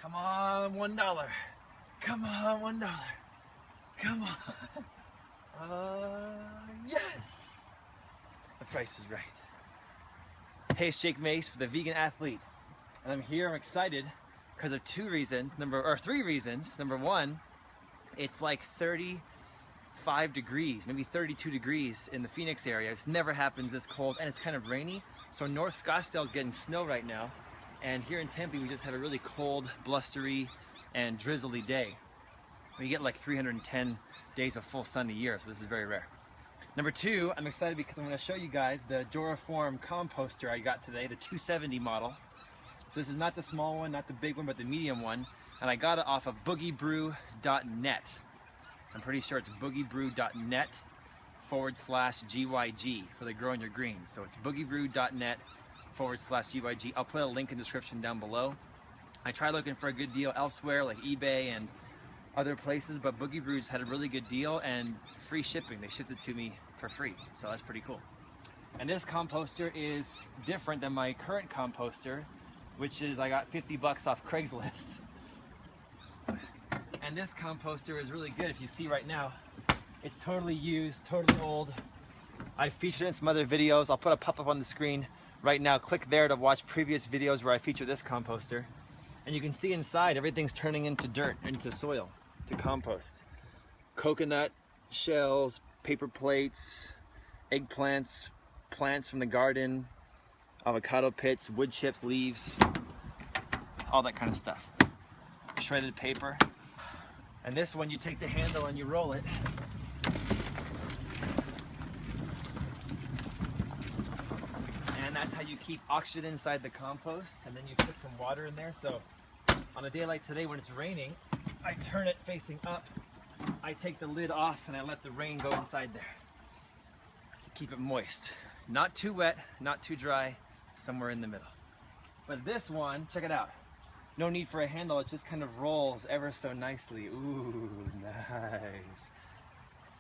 Come on, $1. Come on, $1. Come on. Yes! The price is right. Hey, it's Jake Mace for the Vegan Athlete. And I'm here, I'm excited because of three reasons. Number one, it's like 35 degrees, maybe 32 degrees in the Phoenix area. It's never happens this cold, and it's kind of rainy. So North Scottsdale is getting snow right now. And here in Tempe, we just had a really cold, blustery, and drizzly day. We get like 310 days of full sun a year, so this is very rare. Number two, I'm excited because I'm going to show you guys the Joraform composter I got today, the 270 model. So this is not the small one, not the big one, but the medium one. And I got it off of boogiebrew.net. I'm pretty sure it's boogiebrew.net/GYG for the Growing Your Greens. So it's boogiebrew.net/GYG. I'll put a link in the description down below. I tried looking for a good deal elsewhere, like eBay and other places, but Boogie Brews had a really good deal and free shipping. They shipped it to me for free, so that's pretty cool. And this composter is different than my current composter, which is I got 50 bucks off Craigslist. And this composter is really good. If you see right now, it's totally used, totally old. I featured it in some other videos. I'll put a pop-up on the screen right now. Click there to watch previous videos where I feature this composter. And you can see inside, everything's turning into dirt, into soil, to compost. Coconut shells, paper plates, eggplants, plants from the garden, avocado pits, wood chips, leaves, all that kind of stuff. Shredded paper. And this one, you take the handle and you roll it. And that's how you keep oxygen inside the compost. And then you put some water in there. So on a day like today when it's raining, I turn it facing up. I take the lid off and I let the rain go inside there to keep it moist. Not too wet, not too dry, somewhere in the middle. But this one, check it out. No need for a handle, it just kind of rolls ever so nicely. Ooh, nice.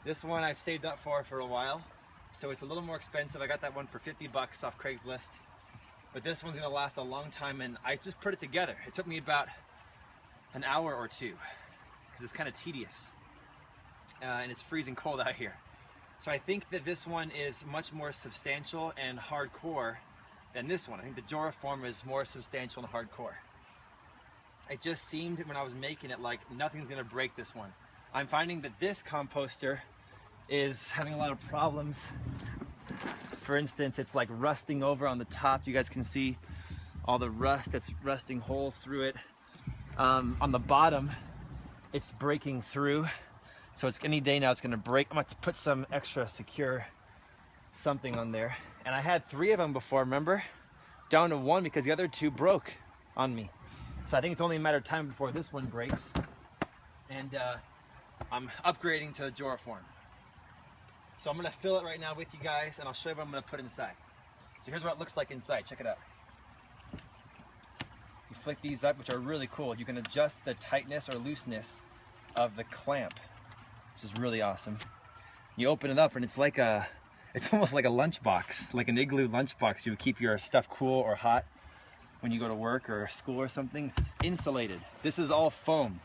This one I've saved up for a while, so it's a little more expensive. I got that one for 50 bucks off Craigslist. But this one's gonna last a long time, and I just put it together. It took me about an hour or two, because it's kind of tedious. And it's freezing cold out here. So I think that this one is much more substantial and hardcore than this one. I think the Joraform is more substantial and hardcore. It just seemed when I was making it like nothing's gonna break this one. I'm finding that this composter is having a lot of problems. For instance, it's like rusting over on the top. You guys can see all the rust that's rusting holes through it. On the bottom, it's breaking through. So it's any day now it's gonna break. I'm gonna have to put some extra secure something on there. And I had 3 of them before, remember? Down to 1 because the other 2 broke on me. So I think it's only a matter of time before this one breaks. And I'm upgrading to the Joraform. So I'm gonna fill it right now with you guys and I'll show you what I'm gonna put inside. So here's what it looks like inside, check it out. You flick these up, which are really cool. You can adjust the tightness or looseness of the clamp, which is really awesome. You open it up and it's almost like a lunchbox, like an igloo lunchbox. You would keep your stuff cool or hot when you go to work or school or something. It's insulated. This is all foam.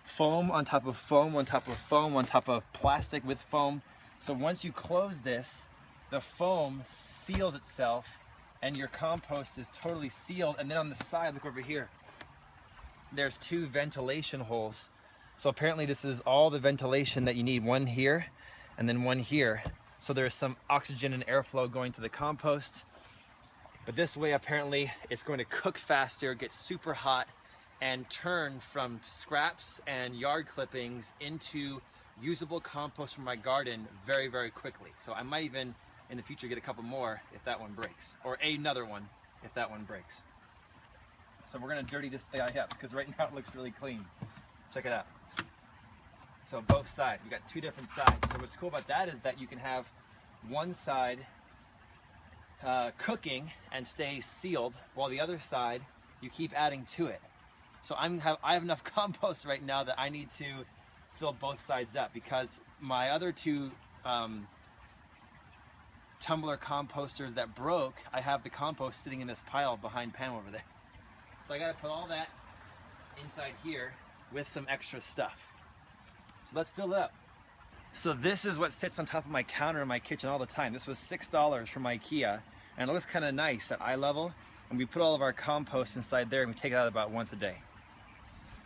Foam on top of foam on top of foam on top of plastic with foam. So once you close this, the foam seals itself and your compost is totally sealed. And then on the side, look over here, there's 2 ventilation holes. So apparently this is all the ventilation that you need, one here and then one here. So there's some oxygen and airflow going to the compost. But this way, apparently, it's going to cook faster, get super hot, and turn from scraps and yard clippings into usable compost for my garden very, very quickly. So I might even, in the future, get a couple more if that one breaks, or another one if that one breaks. So we're gonna dirty this thing up, because right now it looks really clean. Check it out. So both sides, we got 2 different sides. So what's cool about that is that you can have one side cooking and stay sealed, while the other side you keep adding to it. So I have enough compost right now that I need to fill both sides up, because my other 2 tumbler composters that broke, I have the compost sitting in this pile behind Pam over there. So I got to put all that inside here with some extra stuff. So let's fill it up. So this is what sits on top of my counter in my kitchen all the time. This was $6 from IKEA, and it looks kind of nice at eye level. And we put all of our compost inside there, and we take it out about once a day.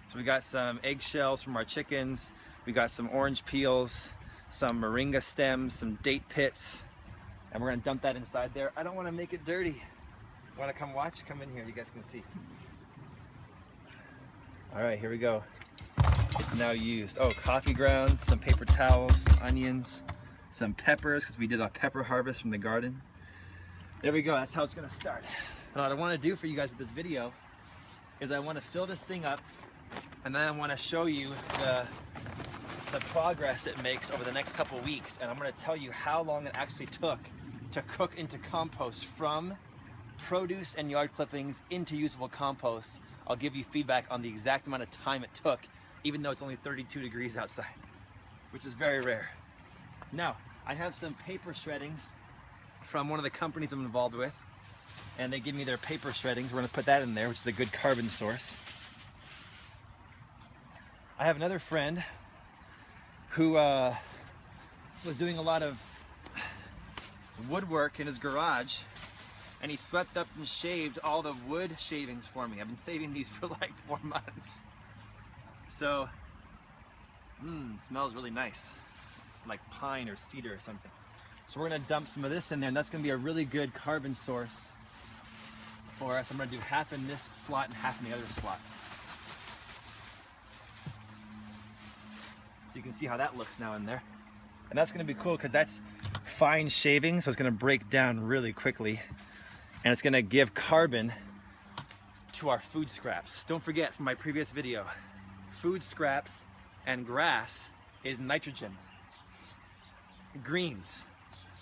So we got some eggshells from our chickens, we got some orange peels, some moringa stems, some date pits, and we're gonna dump that inside there. I don't wanna make it dirty. Wanna come watch? Come in here, you guys can see. All right, here we go. It's now used. Oh, coffee grounds, some paper towels, some onions, some peppers, because we did a pepper harvest from the garden. There we go, that's how it's gonna start. And what I wanna do for you guys with this video is I wanna fill this thing up, and then I wanna show you the progress it makes over the next couple weeks. And I'm gonna tell you how long it actually took to cook into compost from produce and yard clippings into usable compost. I'll give you feedback on the exact amount of time it took, even though it's only 32 degrees outside, which is very rare. Now, I have some paper shreddings from one of the companies I'm involved with, and they give me their paper shreddings. We're gonna put that in there, which is a good carbon source. I have another friend who was doing a lot of woodwork in his garage, and he swept up and shaved all the wood shavings for me. I've been saving these for like 4 months. So, it smells really nice, like pine or cedar or something. So we're gonna dump some of this in there, and that's gonna be a really good carbon source for us. I'm gonna do half in this slot and half in the other slot. So you can see how that looks now in there. And that's gonna be cool because that's fine shaving, so it's gonna break down really quickly. And it's gonna give carbon to our food scraps. Don't forget from my previous video, food scraps and grass is nitrogen. Greens.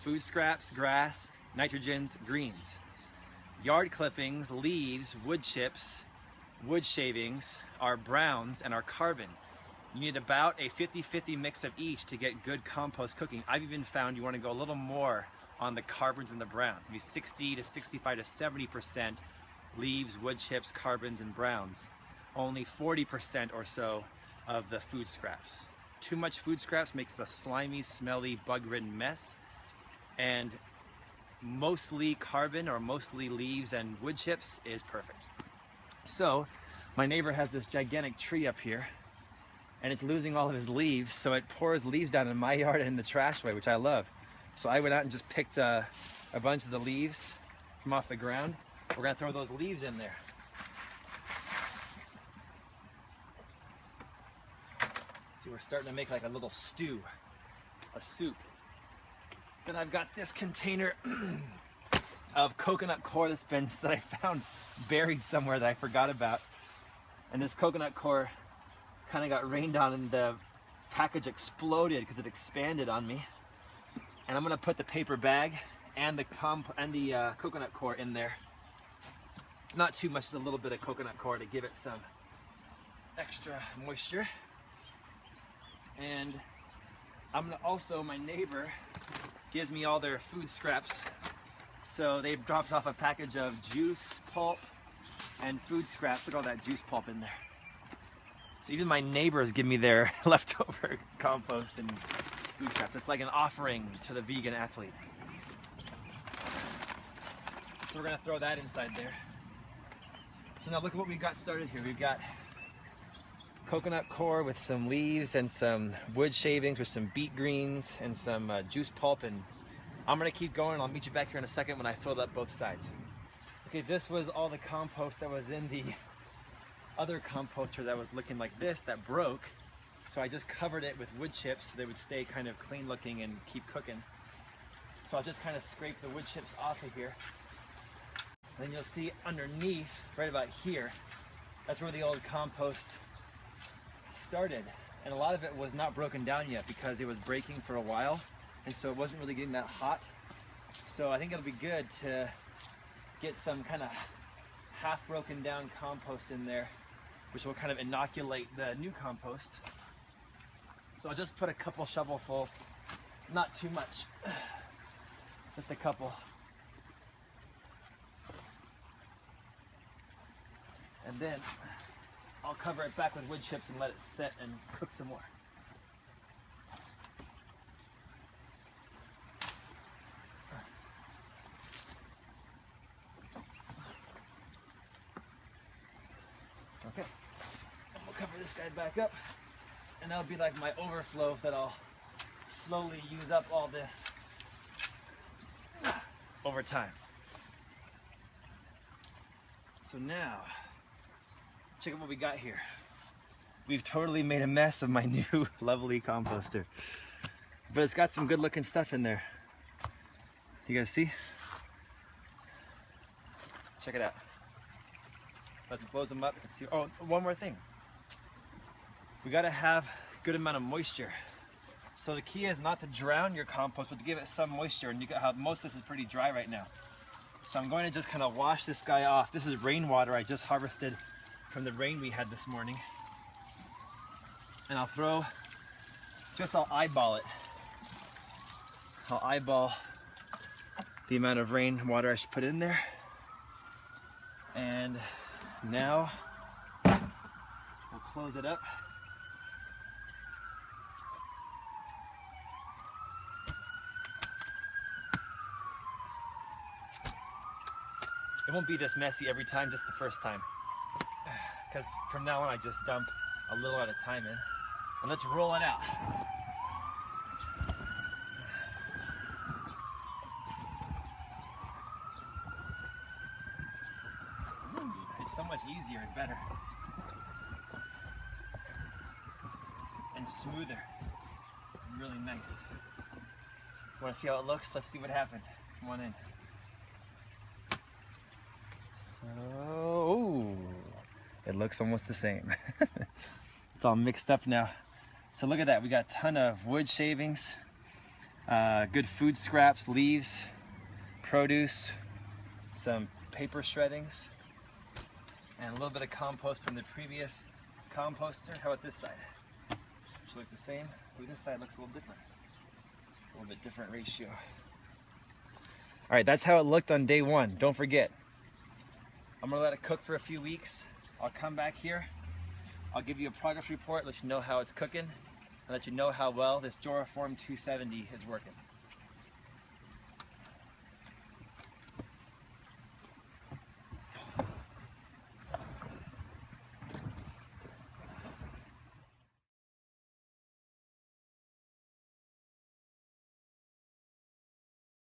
Food scraps, grass, nitrogens, greens. Yard clippings, leaves, wood chips, wood shavings are browns and are carbon. You need about a 50-50 mix of each to get good compost cooking. I've even found you want to go a little more on the carbons and the browns. Maybe 60 to 65 to 70% leaves, wood chips, carbons, and browns. Only 40% or so of the food scraps. Too much food scraps makes a slimy, smelly, bug-ridden mess. And mostly carbon or mostly leaves and wood chips is perfect. So my neighbor has this gigantic tree up here, and it's losing all of his leaves, so it pours leaves down in my yard and in the trash way, which I love. So I went out and just picked a bunch of the leaves from off the ground. We're gonna throw those leaves in there. See, we're starting to make like a little stew, a soup. Then I've got this container of coconut coir that I found buried somewhere that I forgot about. And this coconut coir kind of got rained on, and the package exploded because it expanded on me. And I'm gonna put the paper bag and the coconut coir in there. Not too much, just a little bit of coconut coir to give it some extra moisture. And I'm gonna also, my neighbor gives me all their food scraps. So they've dropped off a package of juice, pulp, and food scraps. Look at all that juice pulp in there. So even my neighbors give me their leftover compost and food scraps. It's like an offering to the vegan athlete. So we're gonna throw that inside there. So now look at what we've got started here. We've got coconut coir with some leaves and some wood shavings with some beet greens and some juice pulp, and I'm gonna keep going. I'll meet you back here in a second when I filled up both sides. Okay, this was all the compost that was in the other composter that was looking like this, that broke. So I just covered it with wood chips so they would stay kind of clean looking and keep cooking. So I'll just kind of scrape the wood chips off of here. And then you'll see underneath, right about here, that's where the old compost started. And a lot of it was not broken down yet because it was breaking for a while, and so it wasn't really getting that hot. So I think it'll be good to get some kind of half broken down compost in there, which will kind of inoculate the new compost. So I'll just put a couple shovelfuls, not too much, just a couple. And then I'll cover it back with wood chips and let it set and cook some more. Okay, and we'll cover this guy back up, and that'll be like my overflow that I'll slowly use up all this over time. So now, check out what we got here. We've totally made a mess of my new lovely composter, but it's got some good looking stuff in there. You guys see? Check it out. Let's close them up and see. Oh, one more thing. We gotta have a good amount of moisture. So the key is not to drown your compost, but to give it some moisture. And you got how most of this is pretty dry right now. So I'm going to just kind of wash this guy off. This is rainwater I just harvested from the rain we had this morning. And I'll eyeball it. I'll eyeball the amount of rainwater I should put in there. And now we'll close it up. It won't be this messy every time, just the first time. Because from now on I just dump a little at a time in. And let's roll it out. It's so much easier and better. And smoother. And really nice. Want to see how it looks? Let's see what happened. Come on in. So, it looks almost the same. It's all mixed up now. So look at that, we got a ton of wood shavings, good food scraps, leaves, produce, some paper shreddings, and a little bit of compost from the previous composter. How about this side? Should look the same. Ooh, this side looks a little different. A little bit different ratio. All right, that's how it looked on day one. Don't forget. I'm gonna let it cook for a few weeks. I'll come back here. I'll give you a progress report, let you know how it's cooking, and let you know how well this Joraform 270 is working.